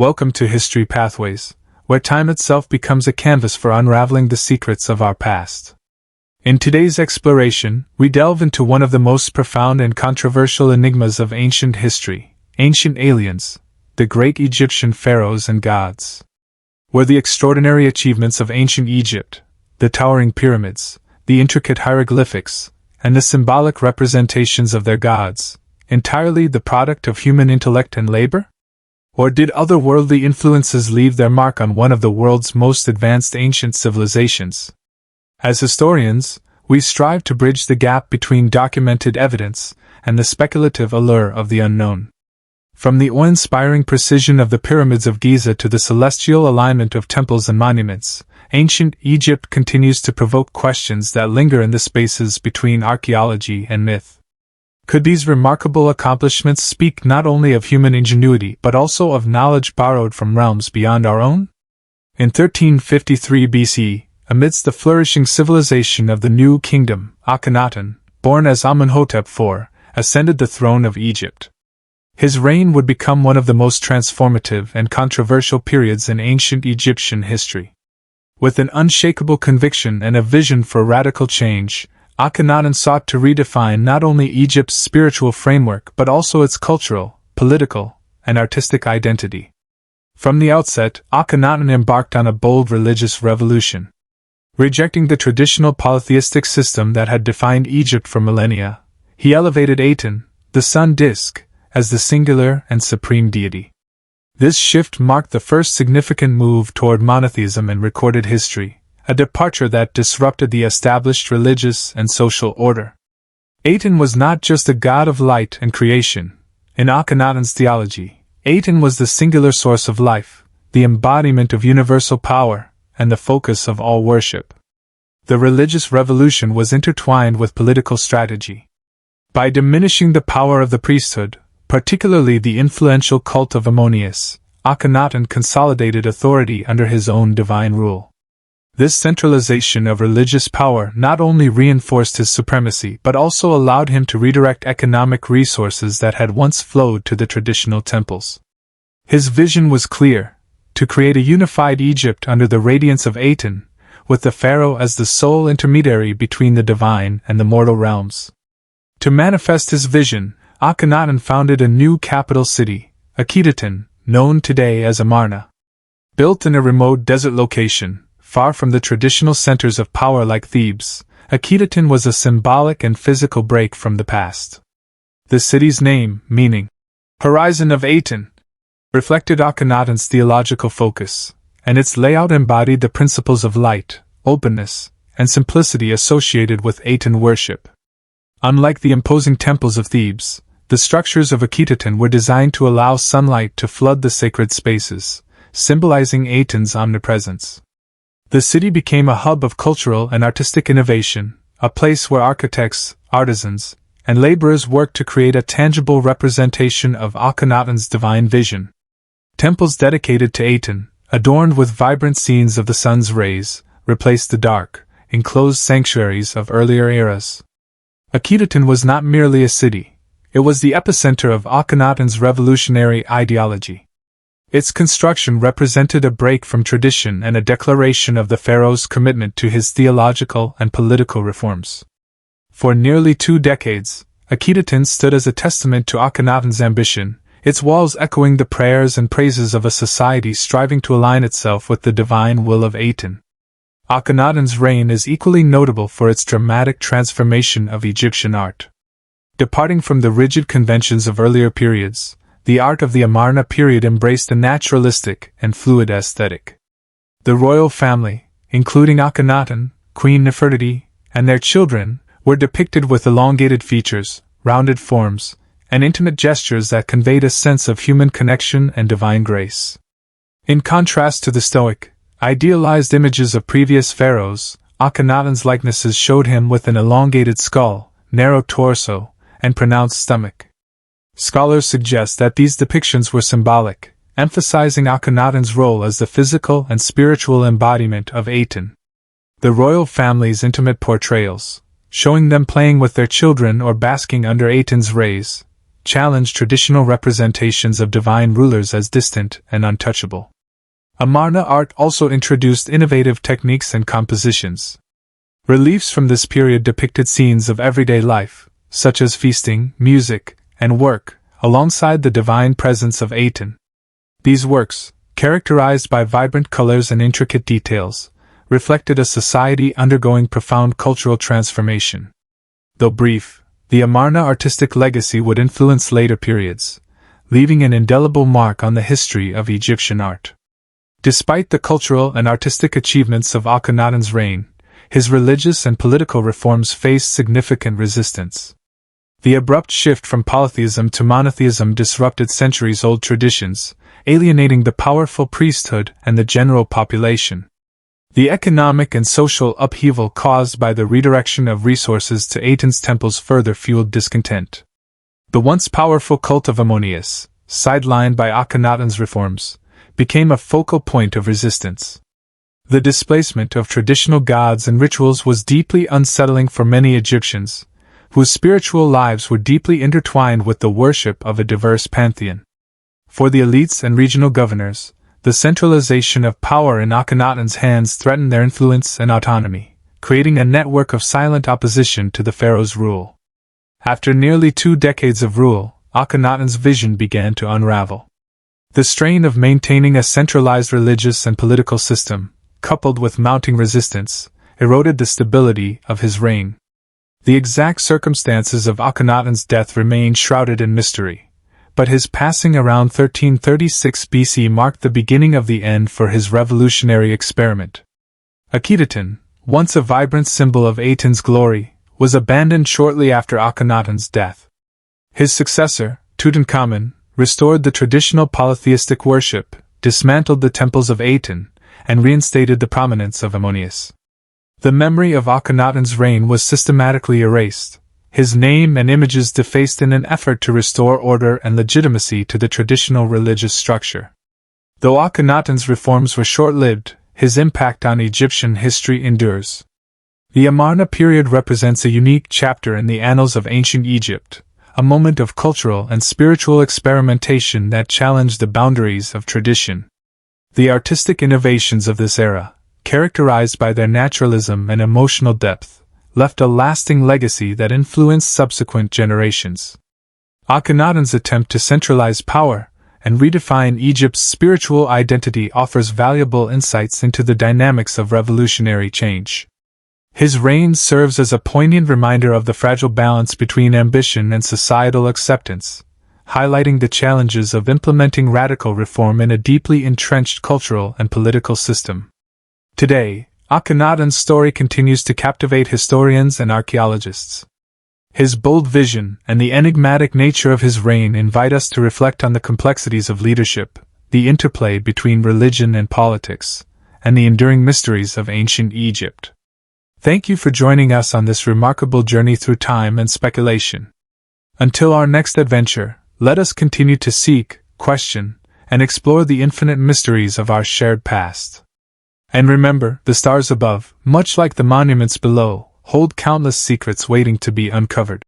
Welcome to History Pathways, where time itself becomes a canvas for unraveling the secrets of our past. In today's exploration, we delve into one of the most profound and controversial enigmas of ancient history: ancient aliens, the great Egyptian pharaohs and gods. Were the extraordinary achievements of ancient Egypt, the towering pyramids, the intricate hieroglyphics, and the symbolic representations of their gods, entirely the product of human intellect and labor? Or did otherworldly influences leave their mark on one of the world's most advanced ancient civilizations? As historians, we strive to bridge the gap between documented evidence and the speculative allure of the unknown. From the awe-inspiring precision of the Pyramids of Giza to the celestial alignment of temples and monuments, ancient Egypt continues to provoke questions that linger in the spaces between archaeology and myth. Could these remarkable accomplishments speak not only of human ingenuity but also of knowledge borrowed from realms beyond our own? In 1353 BC, amidst the flourishing civilization of the New Kingdom, Akhenaten, born as Amenhotep IV, ascended the throne of Egypt. His reign would become one of the most transformative and controversial periods in ancient Egyptian history. With an unshakable conviction and a vision for radical change, Akhenaten sought to redefine not only Egypt's spiritual framework but also its cultural, political, and artistic identity. From the outset, Akhenaten embarked on a bold religious revolution. Rejecting the traditional polytheistic system that had defined Egypt for millennia, he elevated Aten, the sun disk, as the singular and supreme deity. This shift marked the first significant move toward monotheism in recorded history, a departure that disrupted the established religious and social order. Aten was not just a god of light and creation. In Akhenaten's theology, Aten was the singular source of life, the embodiment of universal power, and the focus of all worship. The religious revolution was intertwined with political strategy. By diminishing the power of the priesthood, particularly the influential cult of Ammonius, Akhenaten consolidated authority under his own divine rule. This centralization of religious power not only reinforced his supremacy but also allowed him to redirect economic resources that had once flowed to the traditional temples. His vision was clear: to create a unified Egypt under the radiance of Aten, with the pharaoh as the sole intermediary between the divine and the mortal realms. To manifest his vision, Akhenaten founded a new capital city, Akhetaten, known today as Amarna. Built in a remote desert location, far from the traditional centers of power like Thebes, Akhetaten was a symbolic and physical break from the past. The city's name, meaning Horizon of Aten, reflected Akhenaten's theological focus, and its layout embodied the principles of light, openness, and simplicity associated with Aten worship. Unlike the imposing temples of Thebes, the structures of Akhetaten were designed to allow sunlight to flood the sacred spaces, symbolizing Aten's omnipresence. The city became a hub of cultural and artistic innovation, a place where architects, artisans, and laborers worked to create a tangible representation of Akhenaten's divine vision. Temples dedicated to Aten, adorned with vibrant scenes of the sun's rays, replaced the dark, enclosed sanctuaries of earlier eras. Akhetaten was not merely a city, it was the epicenter of Akhenaten's revolutionary ideology. Its construction represented a break from tradition and a declaration of the pharaoh's commitment to his theological and political reforms. For nearly 2 decades, Akhetaten stood as a testament to Akhenaten's ambition, its walls echoing the prayers and praises of a society striving to align itself with the divine will of Aten. Akhenaten's reign is equally notable for its dramatic transformation of Egyptian art. Departing from the rigid conventions of earlier periods, the art of the Amarna period embraced a naturalistic and fluid aesthetic. The royal family, including Akhenaten, Queen Nefertiti, and their children, were depicted with elongated features, rounded forms, and intimate gestures that conveyed a sense of human connection and divine grace. In contrast to the stoic, idealized images of previous pharaohs, Akhenaten's likenesses showed him with an elongated skull, narrow torso, and pronounced stomach. Scholars suggest that these depictions were symbolic, emphasizing Akhenaten's role as the physical and spiritual embodiment of Aten. The royal family's intimate portrayals, showing them playing with their children or basking under Aten's rays, challenged traditional representations of divine rulers as distant and untouchable. Amarna art also introduced innovative techniques and compositions. Reliefs from this period depicted scenes of everyday life, such as feasting, music, and work, alongside the divine presence of Aten. These works, characterized by vibrant colors and intricate details, reflected a society undergoing profound cultural transformation. Though brief, the Amarna artistic legacy would influence later periods, leaving an indelible mark on the history of Egyptian art. Despite the cultural and artistic achievements of Akhenaten's reign, his religious and political reforms faced significant resistance. The abrupt shift from polytheism to monotheism disrupted centuries-old traditions, alienating the powerful priesthood and the general population. The economic and social upheaval caused by the redirection of resources to Aten's temples further fueled discontent. The once powerful cult of Ammonius, sidelined by Akhenaten's reforms, became a focal point of resistance. The displacement of traditional gods and rituals was deeply unsettling for many Egyptians, whose spiritual lives were deeply intertwined with the worship of a diverse pantheon. For the elites and regional governors, the centralization of power in Akhenaten's hands threatened their influence and autonomy, creating a network of silent opposition to the pharaoh's rule. After nearly 2 decades of rule, Akhenaten's vision began to unravel. The strain of maintaining a centralized religious and political system, coupled with mounting resistance, eroded the stability of his reign. The exact circumstances of Akhenaten's death remain shrouded in mystery, but his passing around 1336 BC marked the beginning of the end for his revolutionary experiment. Akhetaten, once a vibrant symbol of Aten's glory, was abandoned shortly after Akhenaten's death. His successor, Tutankhamun, restored the traditional polytheistic worship, dismantled the temples of Aten, and reinstated the prominence of Ammonius. The memory of Akhenaten's reign was systematically erased, his name and images defaced in an effort to restore order and legitimacy to the traditional religious structure. Though Akhenaten's reforms were short-lived, his impact on Egyptian history endures. The Amarna period represents a unique chapter in the annals of ancient Egypt, a moment of cultural and spiritual experimentation that challenged the boundaries of tradition. The artistic innovations of this era, characterized by their naturalism and emotional depth, left a lasting legacy that influenced subsequent generations. Akhenaten's attempt to centralize power and redefine Egypt's spiritual identity offers valuable insights into the dynamics of revolutionary change. His reign serves as a poignant reminder of the fragile balance between ambition and societal acceptance, highlighting the challenges of implementing radical reform in a deeply entrenched cultural and political system. Today, Akhenaten's story continues to captivate historians and archaeologists. His bold vision and the enigmatic nature of his reign invite us to reflect on the complexities of leadership, the interplay between religion and politics, and the enduring mysteries of ancient Egypt. Thank you for joining us on this remarkable journey through time and speculation. Until our next adventure, let us continue to seek, question, and explore the infinite mysteries of our shared past. And remember, the stars above, much like the monuments below, hold countless secrets waiting to be uncovered.